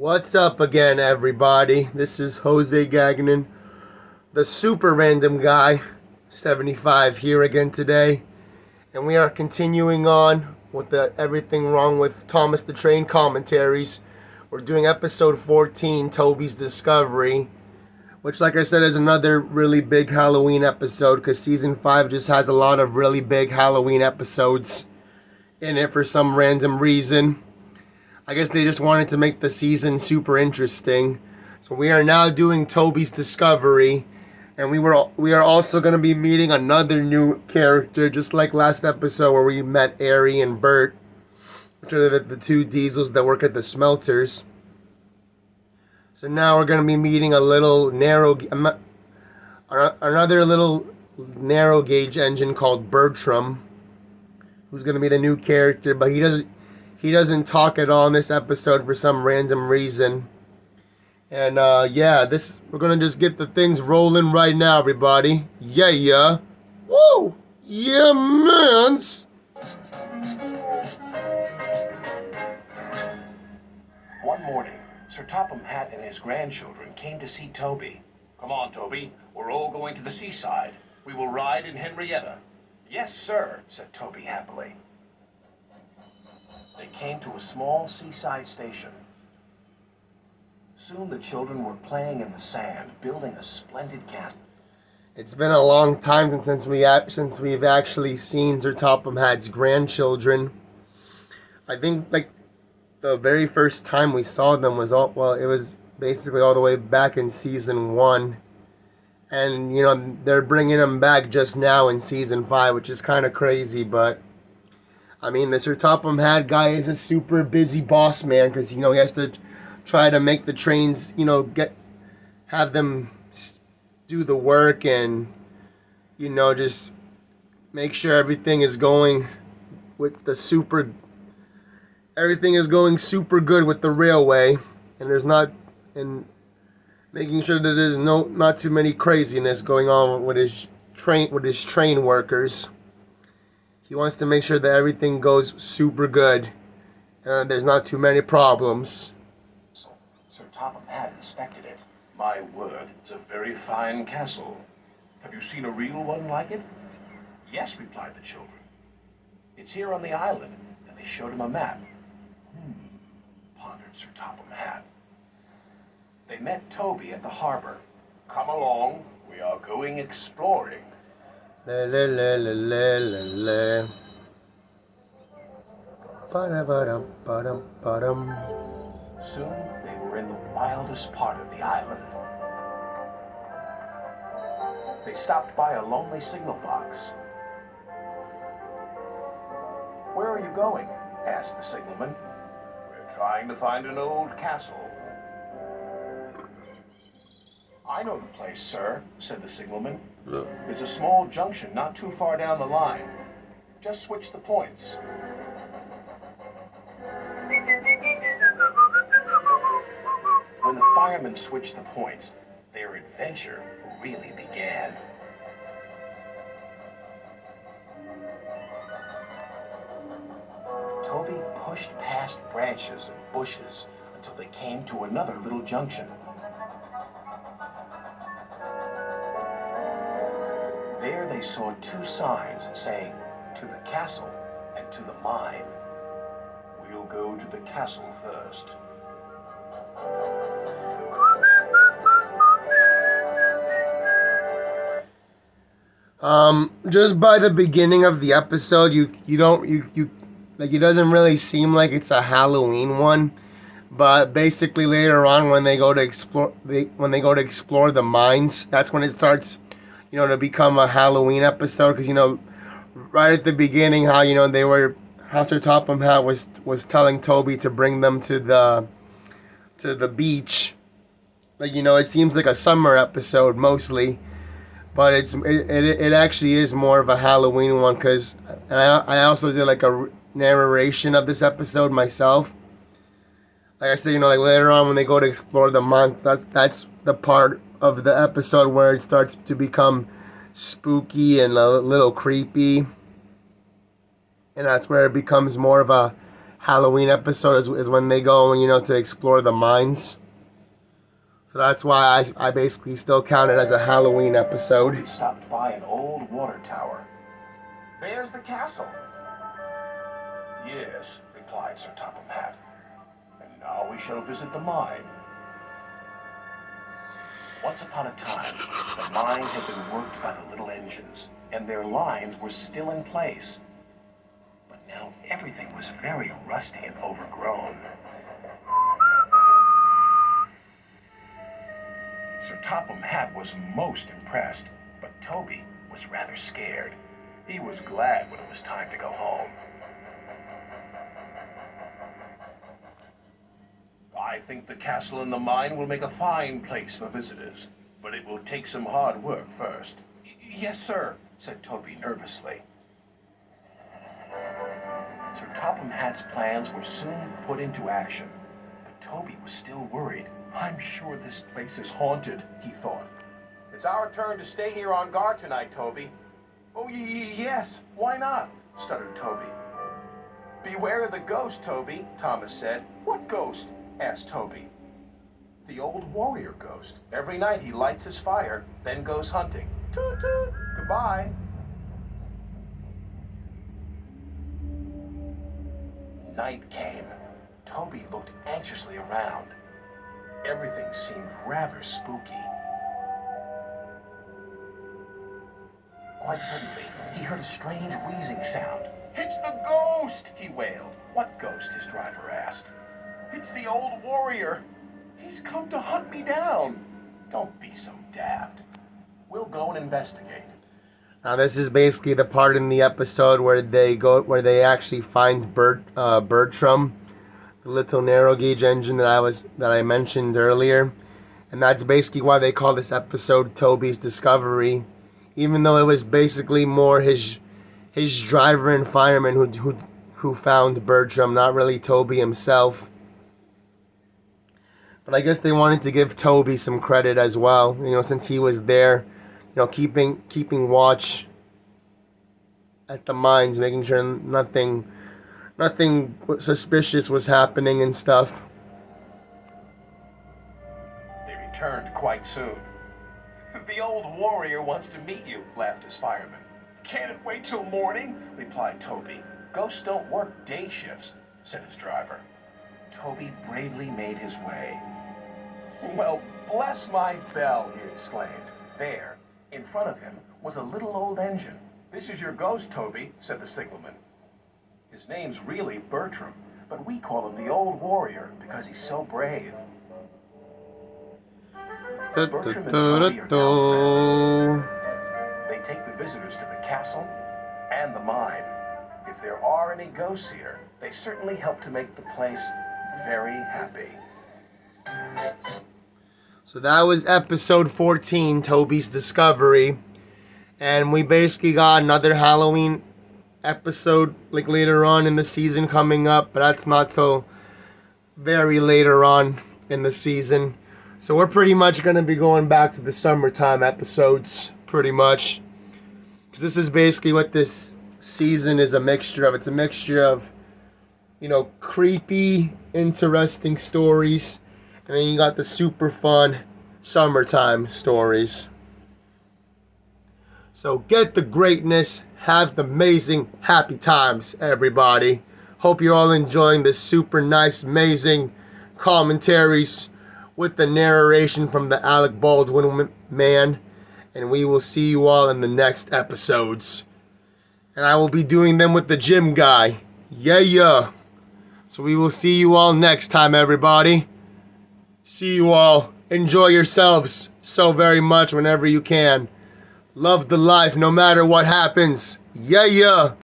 What's up again, everybody? This is Jose Gagnon, the super random guy, 75, here again today. And we are continuing on with the Everything Wrong with Thomas the Train commentaries. We're doing episode 14, Toby's Discovery, which, like I said, is another really big Halloween episode because season 5 just has a lot of really big Halloween episodes in it for some random reason. I guess they just wanted to make the season super interesting. So we are now doing Toby's Discovery. And we are also going to be meeting another new character, just like last episode where we met Ari and Bert, which are the two diesels that work at the smelters. So now we're going to be meeting another little narrow gauge engine called Bertram, who's going to be the new character, but he doesn't talk at all in this episode for some random reason. And we're gonna just get the things rolling right now, everybody. Yeah. Woo! Yeah, mans! One morning, Sir Topham Hatt and his grandchildren came to see Toby. "Come on, Toby. We're all going to the seaside. We will ride in Henrietta." "Yes, sir," said Toby happily. They came to a small seaside station. Soon the children were playing in the sand, building a splendid castle. It's been a long time since we've actually seen Sir Topham Hatt's grandchildren. I think like the very first time we saw them was it was basically all the way back in season 1. And they're bringing them back just now in season 5, which is kind of crazy, but I mean, the Sir Topham Hatt guy is a super busy boss man because, he has to try to make the trains, have them do the work and, just make sure everything is going super good with the railway and making sure that there's not too many craziness going on with his train workers. He wants to make sure that everything goes super good and there's not too many problems. Sir Topham Hatt inspected it. "My word, it's a very fine castle. Have you seen a real one like it?" "Yes," replied the children. "It's here on the island," and they showed him a map. Pondered Sir Topham Hatt. They met Toby at the harbor. "Come along, we are going exploring." La la la la la la la. Ba-da-ba-dum, ba-dum, ba-dum. Soon they were in the wildest part of the island. They stopped by a lonely signal box. "Where are you going?" asked the signalman. "We're trying to find an old castle." "I know the place, sir," said the signalman. "There's a small junction not too far down the line. Just switch the points." When the firemen switched the points, their adventure really began. Toby pushed past branches and bushes until they came to another little junction. There they saw 2 signs saying, "To the castle" and "To the mine." "We'll go to the castle first." Just by the beginning of the episode, it doesn't really seem like it's a Halloween one, but basically later on when they go to explore the mines, that's when it starts, to become a Halloween episode because right at the beginning how Sir Topham Hatt was telling Toby to bring them to the beach. It seems like a summer episode mostly. But it actually is more of a Halloween one because I also did like a narration of this episode myself. Like I said, like later on when they go to explore the mines, that's the part of the episode where it starts to become spooky and a little creepy. And that's where it becomes more of a Halloween episode is when they go, to explore the mines. So that's why I basically still count it as a Halloween episode. Toby stopped by an old water tower. There's the castle. Yes, replied Sir Topham Hatt. And now we shall visit the mine. Once upon a time, the mine had been worked by the little engines, and their lines were still in place. But now everything was very rusty and overgrown. Sir Topham Hatt was most impressed, but Toby was rather scared. He was glad when it was time to go home. I think the castle and the mine will make a fine place for visitors, but it will take some hard work first. Yes, sir, said Toby nervously. Sir Topham Hatt's plans were soon put into action, but Toby was still worried. I'm sure this place is haunted, he thought. It's our turn to stay here on guard tonight, Toby. Oh, yes, why not? Stuttered Toby. Beware of the ghost, Toby, Thomas said. What ghost? Asked Toby. The old warrior ghost. Every night he lights his fire, then goes hunting. Toot toot, goodbye. Night came. Toby looked anxiously around. Everything seemed rather spooky. Quite suddenly, he heard a strange wheezing sound. It's the ghost, he wailed. What ghost? His driver asked. It's the old warrior. He's come to hunt me down. Don't be so daft. We'll go and investigate. Now this is basically the part in the episode where they actually find Bertram, the little narrow gauge engine that I mentioned earlier, and that's basically why they call this episode Toby's Discovery, even though it was basically more his driver and fireman who found Bertram, not really Toby himself. But I guess they wanted to give Toby some credit as well, since he was there, keeping watch at the mines, making sure nothing suspicious was happening and stuff. They returned quite soon. The old warrior wants to meet you, laughed his fireman. Can't it wait till morning? Replied Toby. Ghosts don't work day shifts, said his driver. Toby bravely made his way. Well, bless my bell, he exclaimed. There, in front of him, was a little old engine. This is your ghost, Toby, said the signalman. His name's really Bertram, but we call him the Old Warrior because he's so brave. Bertram and Toby are now friends. They take the visitors to the castle and the mine. If there are any ghosts here, they certainly help to make the place very happy. So that was episode 14, Toby's Discovery. And we basically got another Halloween episode later on in the season coming up, but that's not till very later on in the season. So we're pretty much going to be going back to the summertime episodes, pretty much. Because this is basically what this season is a mixture of. It's a mixture of, creepy, interesting stories. And then you got the super fun summertime stories. So get the greatness, have the amazing happy times, everybody. Hope you're all enjoying this super nice, amazing commentaries with the narration from the Alec Baldwin man. And we will see you all in the next episodes. And I will be doing them with the gym guy. Yeah. So we will see you all next time, everybody. See you all. Enjoy yourselves so very much whenever you can. Love the life no matter what happens. Yeah.